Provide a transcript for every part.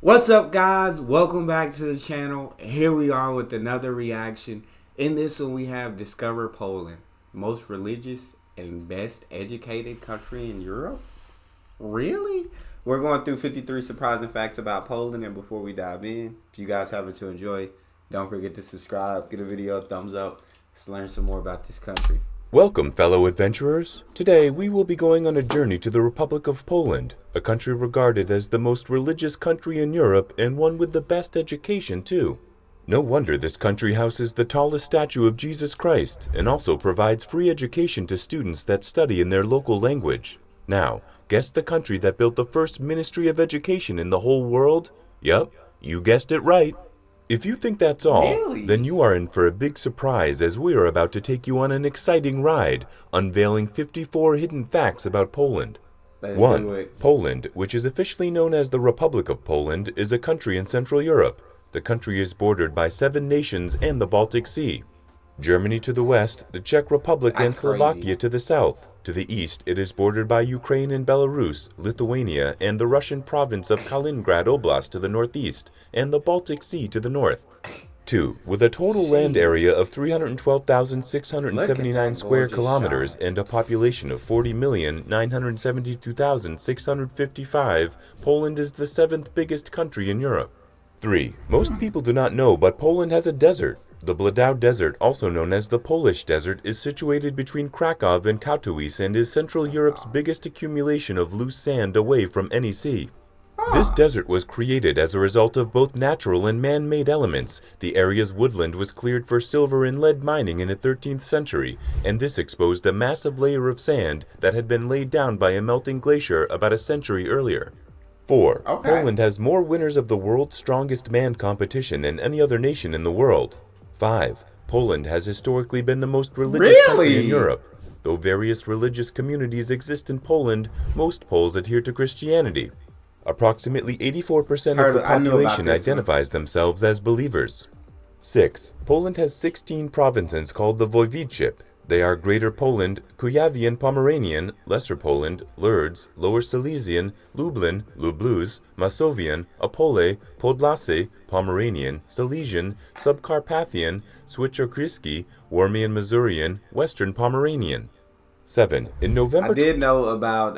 What's up, guys? Welcome back to the channel. Here we are with another reaction. In this one we have Discover Poland, most religious and best educated country in Europe. Really? We're going through 53 surprising facts about Poland, and before we dive in, if you guys have it to enjoy, don't forget to subscribe, give the video a thumbs up. Let's learn some more about this country. Welcome, fellow adventurers. Today we will be going on a journey to the Republic of Poland, a country regarded as the most religious country in Europe and one with the best education too. No wonder this country houses the tallest statue of Jesus Christ and also provides free education to students that study in their local language. Now, guess the country that built the first Ministry of Education in the whole world? Yup, you guessed it right. If you think that's all, then you are in for a big surprise as we are about to take you on an exciting ride, unveiling 54 hidden facts about Poland. 1. Poland, which is officially known as the Republic of Poland, is a country in Central Europe. The country is bordered by 7 nations and the Baltic Sea. Germany to the west, the Czech Republic and Slovakia to the south. To the east, it is bordered by Ukraine and Belarus, Lithuania, and the Russian province of Kaliningrad Oblast to the northeast, and the Baltic Sea to the north. 2. With a total land area of 312,679 square kilometers and a population of 40,972,655, Poland is the 7th biggest country in Europe. 3. Most people do not know, but Poland has a desert. The Bladau Desert, also known as the Polish Desert, is situated between Krakow and Katowice and is Central Europe's biggest accumulation of loose sand away from any sea. This desert was created as a result of both natural and man-made elements. The area's woodland was cleared for silver and lead mining in the 13th century, and this exposed a massive layer of sand that had been laid down by a melting glacier about a century earlier. 4. Poland has more winners of the World's Strongest Man competition than any other nation in the world. 5. Poland has historically been the most religious country in Europe. Though various religious communities exist in Poland, most Poles adhere to Christianity. Approximately 84% of the population identifies themselves as believers. 6. Poland has 16 provinces called the Voivodeship. They are Greater Poland, Kuyavian-Pomeranian, Lesser Poland, Lurz, Lower Silesian, Lublin, Lublus, Masovian, Opole, Podlaskie, Pomeranian, Silesian, Subcarpathian, Świętokrzyski, Warmian Masurian, Western Pomeranian. 7. In November... I did know about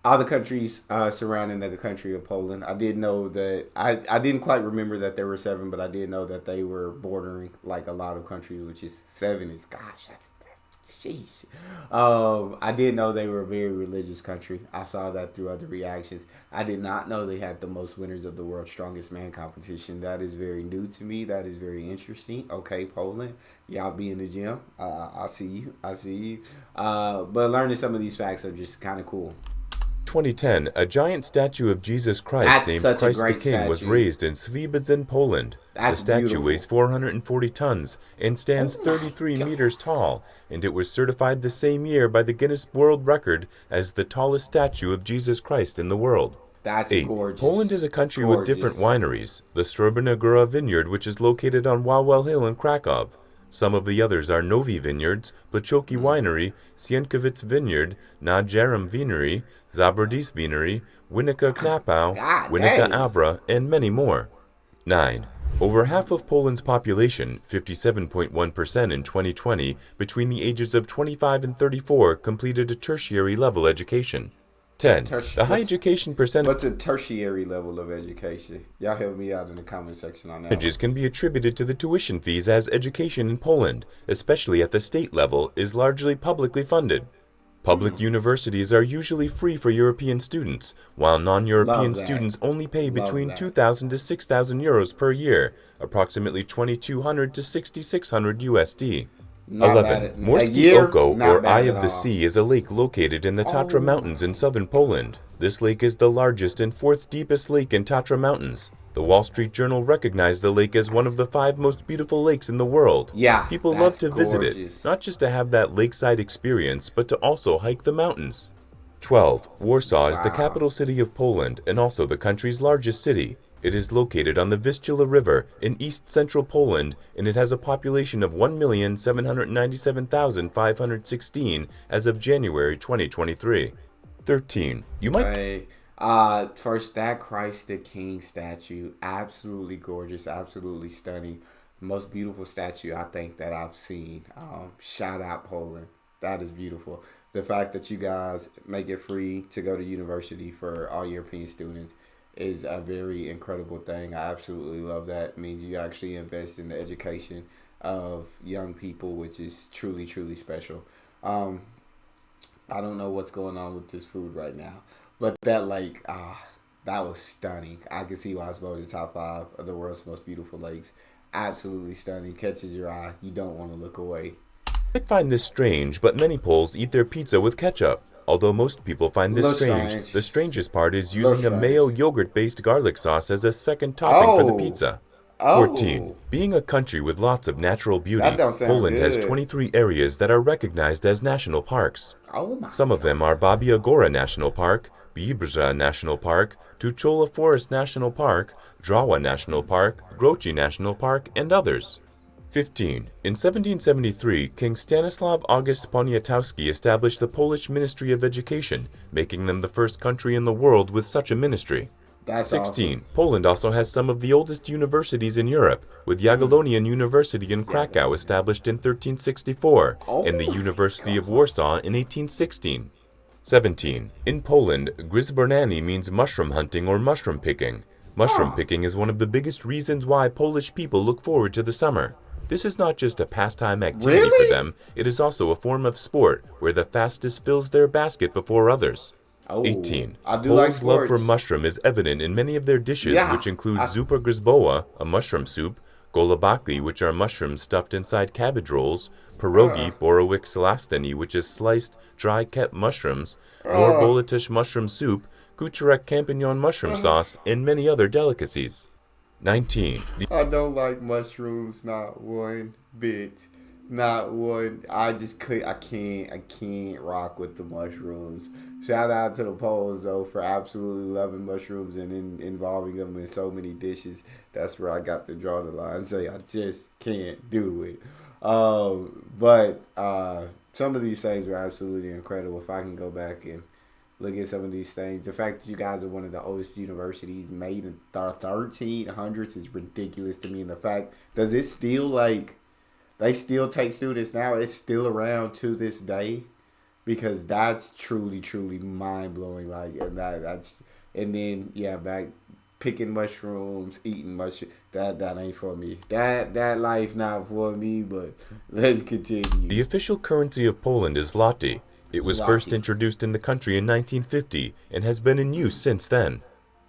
all the countries surrounding the country of Poland. I did know that, I didn't quite remember that there were 7, but I did know that they were bordering like a lot of countries, which is 7 is, gosh, that's sheesh. I did know they were a very religious country. I saw that through other reactions. I did not know they had the most winners of the World's Strongest Man competition. That is very new to me. That is very interesting. Okay, Poland, y'all be in the gym. I see you. I see you. But learning some of these facts are just kind of cool. 2010, a giant statue of Jesus Christ named Christ the King was raised in Świebodzin, Poland. The statue weighs 440 tons and stands 33 meters tall, and it was certified the same year by the Guinness World Record as the tallest statue of Jesus Christ in the world. That's 8. Gorgeous. Poland is a country with different wineries. The Srebrna Góra Vineyard, which is located on Wawel Hill in Krakow. Some of the others are Novi Vineyards, Płaczki Winery, Sienkiewicz Vineyard, Na Jaram Winery, Zabrodice Winery, Winika Knapau, Winika Awra, and many more. 9. Over half of Poland's population, 57.1% in 2020, between the ages of 25 and 34, completed a tertiary level education. 10. The high education percentage... What's a tertiary level of education? Y'all help me out in the comment section on that. Can be attributed to the tuition fees, as education in Poland, especially at the state level, is largely publicly funded. Public universities are usually free for European students, while non-European students only pay between 2,000 to 6,000 euros per year, approximately 2,200 to 6,600 USD. 11. Morskie Oko, or Eye of the Sea, is a lake located in the Tatra Mountains in southern Poland. This lake is the largest and 4th deepest lake in Tatra Mountains. The Wall Street Journal recognized the lake as one of the 5 most beautiful lakes in the world. People love to visit it, not just to have that lakeside experience, but to also hike the mountains. 12. Warsaw is the capital city of Poland and also the country's largest city. It is located on the Vistula River in east-central Poland, and it has a population of 1,797,516 as of January 2023. 13. You might... First, that Christ the King statue, absolutely gorgeous, absolutely stunning. The most beautiful statue I think that I've seen. Shout out Poland. That is beautiful. The fact that you guys make it free to go to university for all European students is a very incredible thing. I absolutely love that. It means you actually invest in the education of young people, which is truly, truly special. Um, I don't know what's going on with this food right now, but that was stunning. I can see why it's voted top five of the world's most beautiful lakes. Absolutely stunning. Catches your eye. You don't want to look away. You might find this strange, but many Poles eat their pizza with ketchup. Although most people find this Little strange, strange. the strangest part is Little using a strange. mayo yogurt-based garlic sauce as a second topping for the Oh, pizza. 14. oh, Being a country with lots of natural that beauty, don't sound Poland has good. 23 areas that are recognized as national parks. Oh my Some of god. them are Babia Gora National Park, Biebrza National Park, Tuchola Forest National Park, Drawa National Park, Grochi National Park, and others. 15. In 1773, King Stanislaw August Poniatowski established the Polish Ministry of Education, making them the first country in the world with such a ministry. That's awesome. 16. Poland also has some of the oldest universities in Europe, with Mm. Jagiellonian University in Krakow established in 1364, and Oh the my University of god. Warsaw in 1816. 17. In Poland, Gryzbernani means mushroom hunting or mushroom picking. Mushroom Huh. picking is one of the biggest reasons why Polish people look forward to the summer. This is not just a pastime activity for Really? them, it is also a form of sport where the fastest fills their basket before others. Oh, 18. I do like Poles' love for sports. mushroom is evident in many of their dishes, Yeah. which include I. zupa grzboa, a mushroom soup, golubaki, which are mushrooms stuffed inside cabbage rolls, Uh. pierogi, borowic salastani, which is sliced, dry-kept mushrooms, Uh. norbolitish mushroom soup, kucharek champignon mushroom uh. sauce, and many other delicacies. 19. I don't like mushrooms, not one bit. Not one. I just could. I can't. I can't rock with the mushrooms. Shout out to the Poles though for absolutely loving mushrooms and involving them in so many dishes. That's where I got to draw the line. Say I just can't do it. But some of these things were absolutely incredible. If I can go back and look at some of these things. The fact that you guys are one of the oldest universities made in the 1300s is ridiculous to me. And the fact, does it still like, they still take students now? It's still around to this day? Because that's truly, truly mind blowing. Like, and then, yeah, back picking mushrooms, eating mushrooms. That ain't for me. That life not for me, but let's continue. The official currency of Poland is zloty. It was first Lucky. introduced in the country in 1950 and has been in use since then.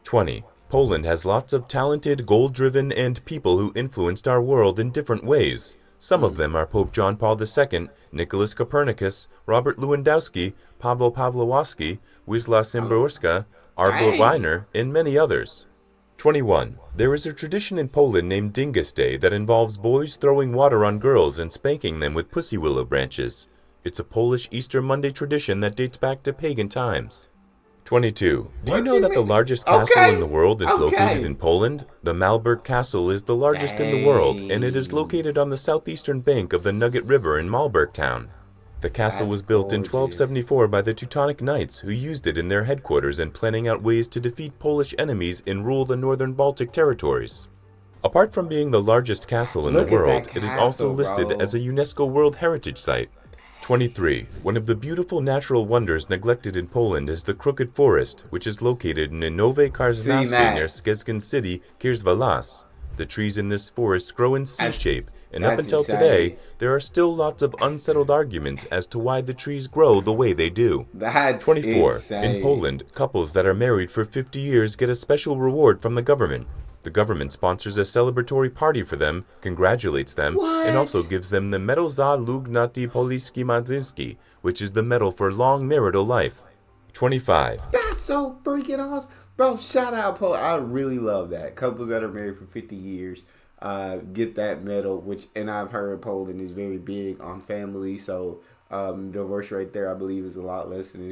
20. Poland has lots of talented, goal-driven, and people who influenced our world in different ways. Some of Mm. them are Pope John Paul II, Nicholas Copernicus, Robert Lewandowski, Paweł Pawlowski, Wisła Szymborska, Arbo Dang. Weiner, and many others. 21. There is a tradition in Poland named Dingus Day that involves boys throwing water on girls and spanking them with pussy willow branches. It's a Polish Easter Monday tradition that dates back to pagan times. 22. Do you What know you that the mean? largest castle in Okay. the world is located Okay. in Poland? The Malbork Castle is the largest in the world, and it is Dang. located on the southeastern bank of the Nugget River in Malbork town. The castle That's was built in gorgeous. 1274 by the Teutonic Knights, who used it in their headquarters in planning out ways to defeat Polish enemies and rule the northern Baltic territories. Apart from being the largest castle in the Look at that world, it is also castle, listed as bro. a UNESCO World Heritage Site. 23. One of the beautiful natural wonders neglected in Poland is the Crooked Forest, which is located in Nowe Seen Karznawskie near that. Szczytny city, Kierzwalas. The trees in this forest grow in That's C-shape, and up that's until today, insane. there are still lots of unsettled arguments as to why the trees grow the way they do. That's 24. In insane. Poland, couples that are married for 50 years get a special reward from the government. The government sponsors a celebratory party for them, congratulates them, and also What? gives them the Medal za Lugnati Poliski Madzinski, which is the medal for long marital life. 25. That's so freaking awesome. Bro, shout out Paul. I really love that. Couples that are married for 50 years get that medal, which, and I've heard Poland is very big on family. So divorce rate there, I believe, is a lot less than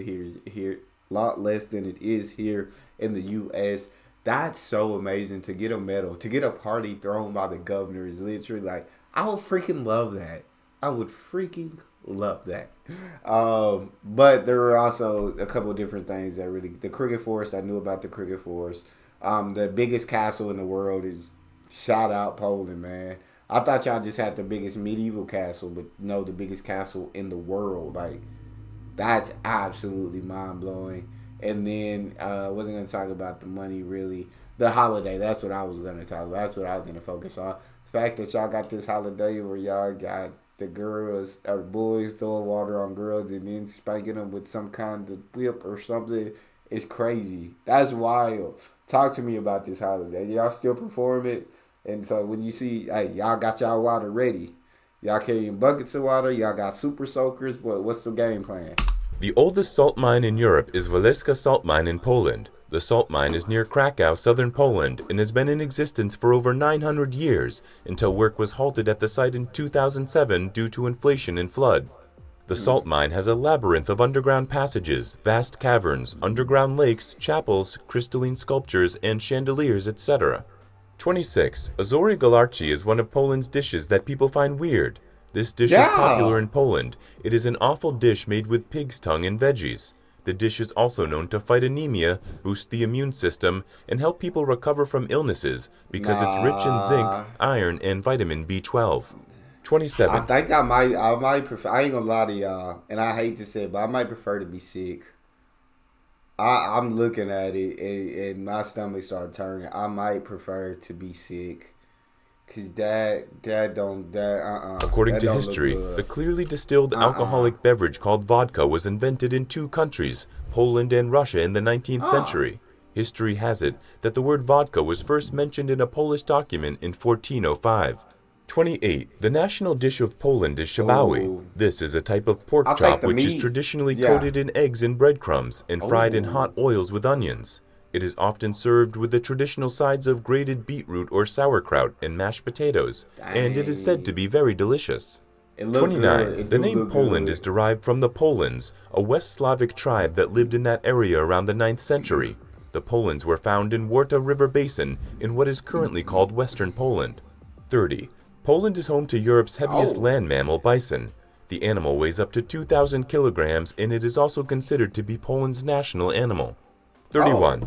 lot less than it is here in the U.S. That's so amazing to get a medal, to get a party thrown by the governor is literally like, I would freaking love that. I would freaking Love that. But there were also a couple of different things that really. The Cricket Forest, I knew about the Cricket Forest. The biggest castle in the world is, shout out Poland, man. I thought y'all just had the biggest medieval castle, but no, the biggest castle in the world. Like, that's absolutely mind blowing. And then I wasn't going to talk about the money really. The holiday, that's what I was going to talk about. That's what I was going to focus on. The fact that y'all got this holiday where y'all got the girls or boys throwing water on girls and then spanking them with some kind of whip or something is crazy. That's wild. Talk to me about this holiday. Y'all still perform it? And so when you see, hey, y'all got y'all water ready. Y'all carrying buckets of water. Y'all got super soakers. What's the game plan? The oldest salt mine in Europe is Waleska Salt Mine in Poland. The salt mine is near Krakow, southern Poland, and has been in existence for over 900 years until work was halted at the site in 2007 due to inflation and flood. The salt mine has a labyrinth of underground passages, vast caverns, underground lakes, chapels, crystalline sculptures, and chandeliers, etc. 26. Azory galarchi is one of Poland's dishes that people find weird. This dish is popular in Poland. It is an offal dish made with pig's tongue and veggies. The dish is also known to fight anemia, boost the immune system, and help people recover from illnesses because it's rich in zinc, iron, and vitamin B12. 27. I think I might prefer, I ain't gonna lie to y'all, and I hate to say it, but I might prefer to be sick. I'm looking at it, and my stomach started turning. I might prefer to be sick. Cause According to history, the clearly distilled alcoholic beverage called vodka was invented in two countries, Poland and Russia, in the 19th century. History has it that the word vodka was first mentioned in a Polish document in 1405. 28. The national dish of Poland is shabawi. This is a type of pork chop which is traditionally coated in eggs and breadcrumbs and fried in hot oils with onions. It is often served with the traditional sides of grated beetroot or sauerkraut and mashed potatoes, and it is said to be very delicious. 29. The name Poland is derived from the Polans, a West Slavic tribe that lived in that area around the 9th century. The Polans were found in Warta River Basin in what is currently called Western Poland. 30. Poland is home to Europe's heaviest land mammal, bison. The animal weighs up to 2,000 kilograms, and it is also considered to be Poland's national animal. 31.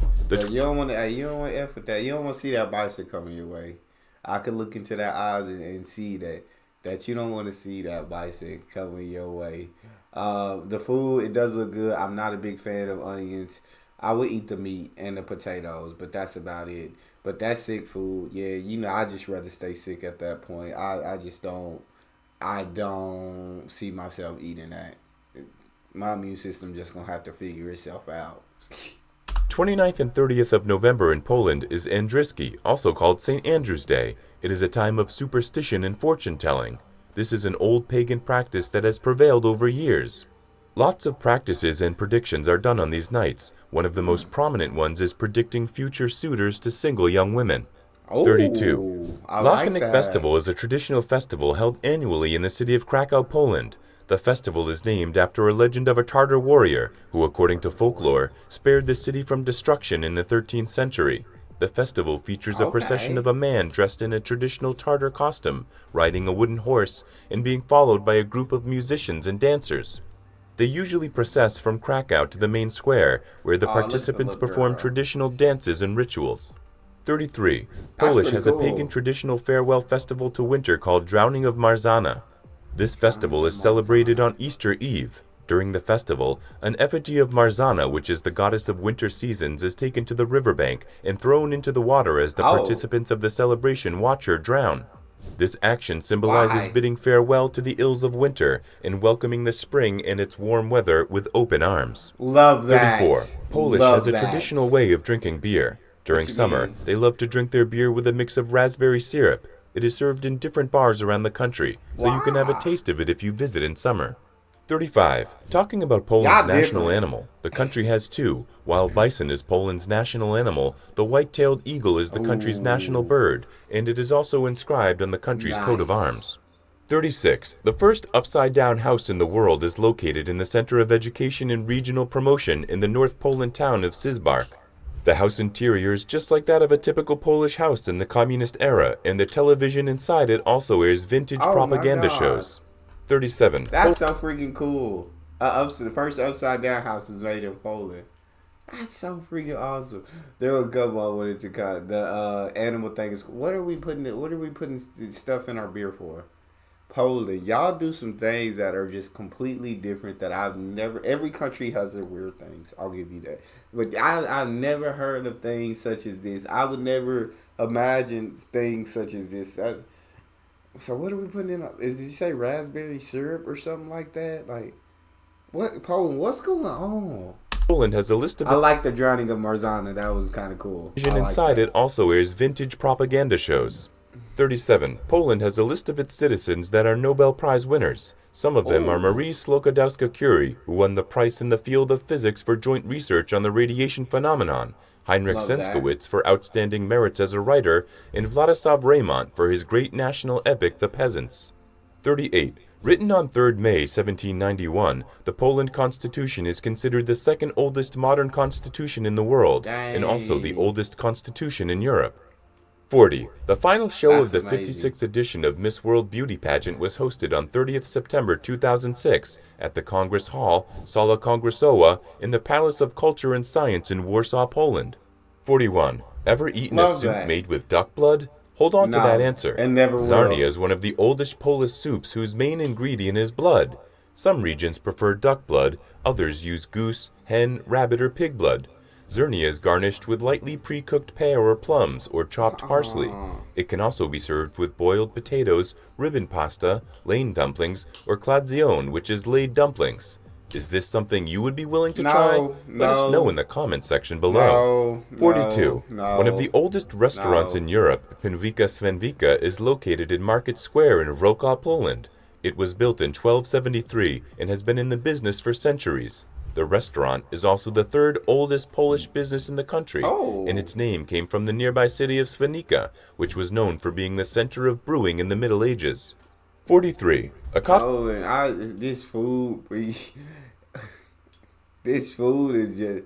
You don't want to F with that. You don't want to see that bison coming your way. I could look into that eyes and see that you don't want to see that bison coming your way. The food, it does look good. I'm not a big fan of onions. I would eat the meat and the potatoes, but that's about it. But that sick food, I just rather stay sick at that point. I don't see myself eating that. My immune system just gonna have to figure itself out. 29th and 30th of November in Poland is Andryski, also called St. Andrew's Day. It is a time of superstition and fortune-telling. This is an old pagan practice that has prevailed over years. Lots of practices and predictions are done on these nights. One of the most prominent ones is predicting future suitors to single young women. 32. Lachanik Festival is a traditional festival held annually in the city of Krakow, Poland. The festival is named after a legend of a Tartar warrior who, according to folklore, spared the city from destruction in the 13th century. The festival features a procession of a man dressed in a traditional Tartar costume, riding a wooden horse, and being followed by a group of musicians and dancers. They usually process from Krakow to the main square, where the participants perform traditional dances and rituals. 33. Polish has a pagan traditional farewell festival to winter called Drowning of Marzana. This festival is celebrated on Easter Eve. During the festival, an effigy of Marzana, which is the goddess of winter seasons, is taken to the riverbank and thrown into the water as the participants of the celebration watch her drown. This action symbolizes bidding farewell to the ills of winter and welcoming the spring and its warm weather with open arms. Love that. 34. Polish has a traditional way of drinking beer. During summer, they love to drink their beer with a mix of raspberry syrup. It is served in different bars around the country, so you can have a taste of it if you visit in summer. 35. Talking about Poland's national animal, the country has two. While bison is Poland's national animal, the white-tailed eagle is the country's national bird, and it is also inscribed on the country's coat of arms. 36. The first upside-down house in the world is located in the Center of Education and Regional Promotion in the North Poland town of Sysbark. The house interior is just like that of a typical Polish house in the communist era, and the television inside it also airs vintage propaganda shows. 37. That's so freaking cool. The first upside down house was made in Poland. That's so freaking awesome. There were a couple I wanted to cut. The animal thing is. What are we putting? What are we putting stuff in our beer for? Poland. Y'all do some things that are just completely different that I've never. Every country has their weird things. I'll give you that. But I've never heard of things such as this. I would never imagine things such as this. So what are we putting in? Did you say raspberry syrup or something like that? Like, what, Poland? What's going on? Poland has a list of. I like the drowning of Marzana. That was kind of cool. Inside it also airs vintage propaganda shows. 37. Poland has a list of its citizens that are Nobel Prize winners. Some of them are Marie Sklodowska-Curie, who won the prize in the field of physics for joint research on the radiation phenomenon, Heinrich Senskowitz for outstanding merits as a writer, and Vladislav Reymont for his great national epic The Peasants. 38. Written on 3rd May 1791, the Poland Constitution is considered the second oldest modern constitution in the world, and also the oldest constitution in Europe. 40. The final show of the 56th edition of Miss World Beauty Pageant was hosted on 30th September 2006 at the Congress Hall, Sala Kongresowa, in the Palace of Culture and Science in Warsaw, Poland. 41. Ever eaten a soup made with duck blood? Hold on to that answer. And never will. Zarnia is one of the oldest Polish soups whose main ingredient is blood. Some regions prefer duck blood, others use goose, hen, rabbit, or pig blood. Zernia is garnished with lightly pre-cooked pear or plums or chopped parsley. It can also be served with boiled potatoes, ribbon pasta, lane dumplings, or kladzione, which is laid dumplings. Is this something you would be willing to try? Let us know in the comments section below. 42. One of the oldest restaurants in Europe, Pinwika Svenwika, is located in Market Square in Wrocław, Poland. It was built in 1273 and has been in the business for centuries. The restaurant is also the third oldest Polish business in the country, and its name came from the nearby city of Swenica, which was known for being the center of brewing in the Middle Ages. 43. This food, this food is just,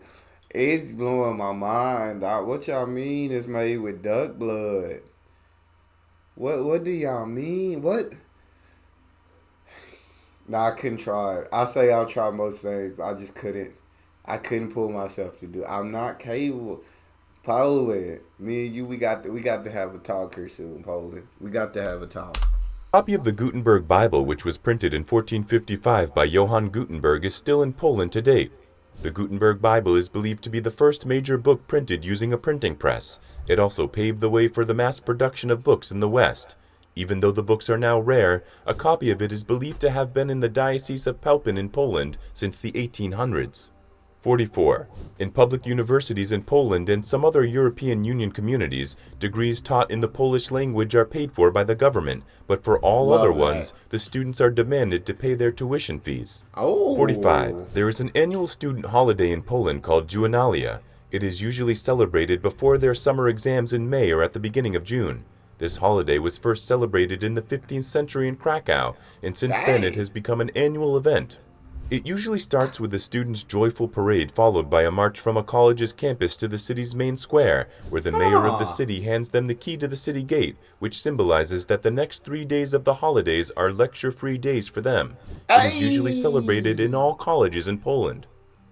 it's blowing my mind. What y'all mean it's made with duck blood? What do y'all mean? What? Nah, I couldn't try it. I say I'll try most things, but I just couldn't. I couldn't pull myself to do it. I'm not capable. Poland, me and you, we got to have a talk here soon, Poland. We got to have a talk. A copy of the Gutenberg Bible, which was printed in 1455 by Johann Gutenberg, is still in Poland to date. The Gutenberg Bible is believed to be the first major book printed using a printing press. It also paved the way for the mass production of books in the West. Even though the books are now rare, a copy of it is believed to have been in the Diocese of Pelpin in Poland since the 1800s. 44. In public universities in Poland and some other European Union communities, degrees taught in the Polish language are paid for by the government, but for all other ones, the students are demanded to pay their tuition fees. 45. There is an annual student holiday in Poland called Juvenalia. It is usually celebrated before their summer exams in May or at the beginning of June. This holiday was first celebrated in the 15th century in Krakow, and since then it has become an annual event. It usually starts with the students' joyful parade followed by a march from a college's campus to the city's main square, where the mayor of the city hands them the key to the city gate, which symbolizes that the next 3 days of the holidays are lecture-free days for them. It is usually celebrated in all colleges in Poland.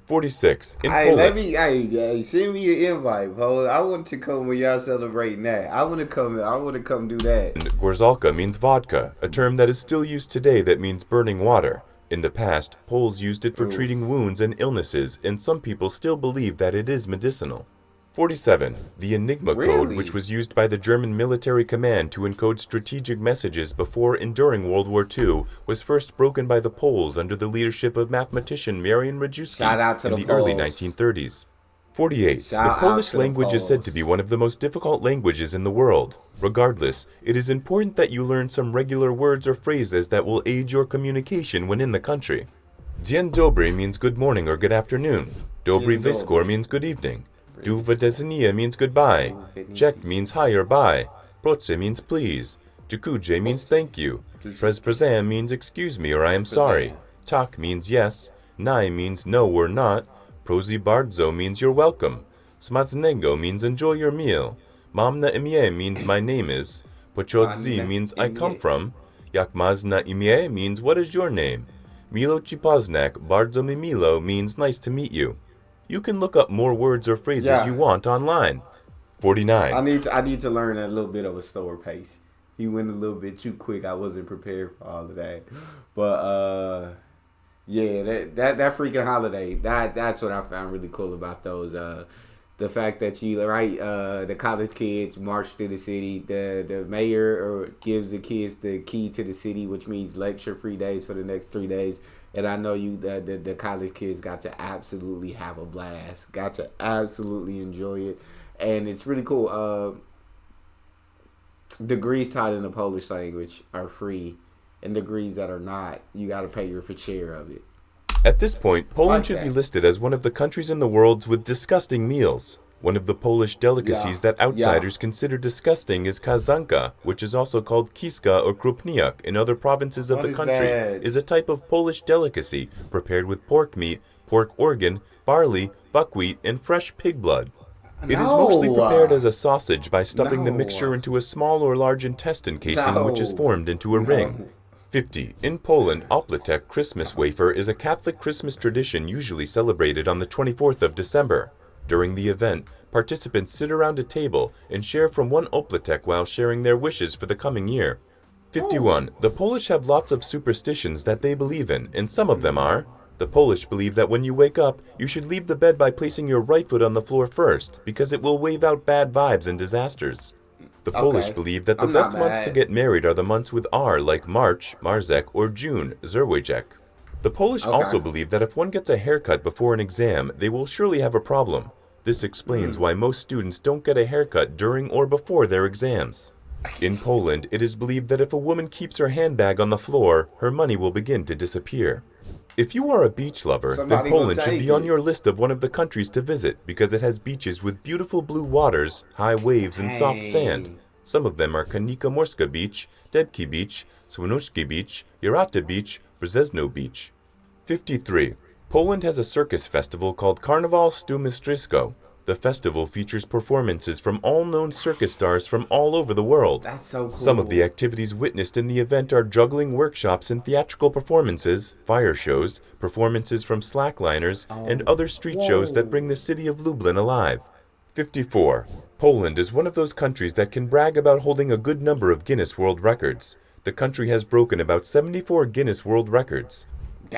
46. In Poland. Send me an invite, Poland. I want to come when y'all celebrating that. I want to come do that. Gorzalka means vodka, a term that is still used today that means burning water. In the past, Poles used it for treating wounds and illnesses, and some people still believe that it is medicinal. 47. The Enigma code, which was used by the German military command to encode strategic messages before and during World War II, was first broken by the Poles under the leadership of mathematician Marian Rejewski in the early 1930s. 48. The Polish language is said to be one of the most difficult languages in the world. Regardless, it is important that you learn some regular words or phrases that will aid your communication when in the country. Dzień dobry means good morning or good afternoon. Dobry wieczór means good evening. Do widzenia means goodbye. Czech means hi or bye. Proszę means please. Dziękuję means thank you. Przepraszam means excuse me or I am sorry. Tak means yes. Nie means no or not. Prosi bardzo means you're welcome. Smacznego means enjoy your meal. Mam na imię means my name is. Pochodzi means I come from. Jak masz na imię means what is your name. Milo ci poznak, bardzo mi milo means nice to meet you. You can look up more words or phrases you Yeah. want online. 49. I need to learn a little bit of a slower pace. He went a little bit too quick. I wasn't prepared for all of that. But yeah, that freaking holiday. That's what I found really cool about those. The fact that the college kids march through the city. The mayor gives the kids the key to the city, which means lecture free days for the next 3 days. And I know the college kids got to absolutely have a blast. Got to absolutely enjoy it, and it's really cool. Degrees taught in the Polish language are free, and degrees that are not, you got to pay your fair share of it. At this point, Poland Like should be that. listed as one of the countries in the world with disgusting meals. One of the Polish delicacies Yeah, that yeah. outsiders consider disgusting is kazanka, which is also called kiska or krupniak in other provinces of What the is country, that? is a type of Polish delicacy prepared with pork meat, pork organ, barley, buckwheat, and fresh pig blood. It is mostly No, prepared as a sausage by stuffing the mixture no, into a small or large intestine casing which is no, formed into a ring. no. 50. In Poland, Opletek Christmas wafer is a Catholic Christmas tradition usually celebrated on the 24th of December. During the event, participants sit around a table and share from one Opletek while sharing their wishes for the coming year. Oh. 51. The Polish have lots of superstitions that they believe in, and some of them are: the Polish believe that when you wake up, you should leave the bed by placing your right foot on the floor first, because it will wave out bad vibes and disasters. The Polish Okay. believe that the I'm not best months to mad. get married are the months with R, like March, Marzek, or June, Zerwejek. The Polish Okay. also believe that if one gets a haircut before an exam, they will surely have a problem. This explains why most students don't get a haircut during or before their exams. In Poland, it is believed that if a woman keeps her handbag on the floor, her money will begin to disappear. If you are a beach lover, then Somebody gonna Poland should take be on it. your list of one of the countries to visit because it has beaches with beautiful blue waters, high waves, and soft sand. Dang. Some of them are Kanika Morska Beach, Debki Beach, Słoneczki Beach, Jarata Beach, Brzezno Beach. 53. Poland has a circus festival called Carnaval stu Mistrzysko. The festival features performances from all known circus stars from all over the world. That's so Some of the cool. activities witnessed in the event are juggling workshops and theatrical performances, fire shows, performances from slackliners, and Oh. other street shows that bring Whoa. the city of Lublin alive. 54. Poland is one of those countries that can brag about holding a good number of Guinness World Records. The country has broken about 74 Guinness World Records.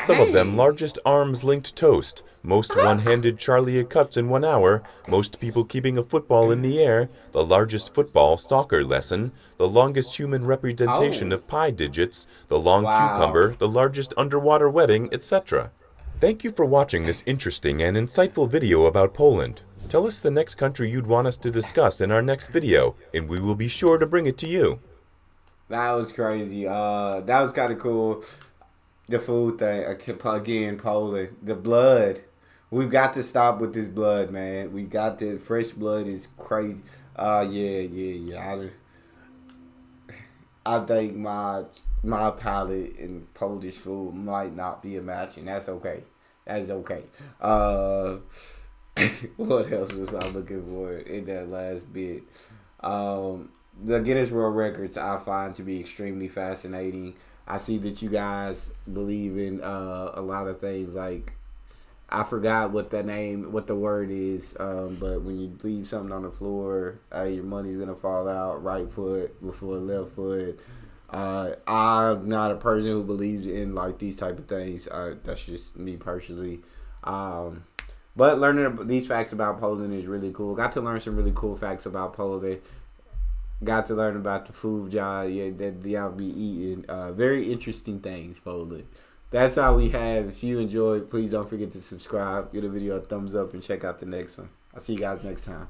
Some of them: Dang. largest arms-linked toast, most one-handed Charlie cuts in 1 hour, most people keeping a football in the air, the largest football stalker lesson, the longest human representation Oh. of pi digits, the long Wow. cucumber, the largest underwater wedding, etc. Thank you for watching this interesting and insightful video about Poland. Tell us the next country you'd want us to discuss in our next video, and we will be sure to bring it to you. That was crazy. That was kind of cool. The food thing again, Poland. The blood. We've got to stop with this blood, man. We got the fresh blood is crazy. Yeah. I think my palate in Polish food might not be a match, and that's okay. That's okay. What else was I looking for in that last bit? The Guinness World Records I find to be extremely fascinating. I see that you guys believe in a lot of things. Like, I forgot what the word is. But when you leave something on the floor, your money's gonna fall out. Right foot before left foot. I'm not a person who believes in like these type of things. That's just me personally. But learning these facts about Poland is really cool. Got to learn some really cool facts about Poland. Got to learn about the food that y'all be eating. Very interesting things, Poland. That's all we have. If you enjoyed, please don't forget to subscribe, give the video a thumbs up, and check out the next one. I'll see you guys next time.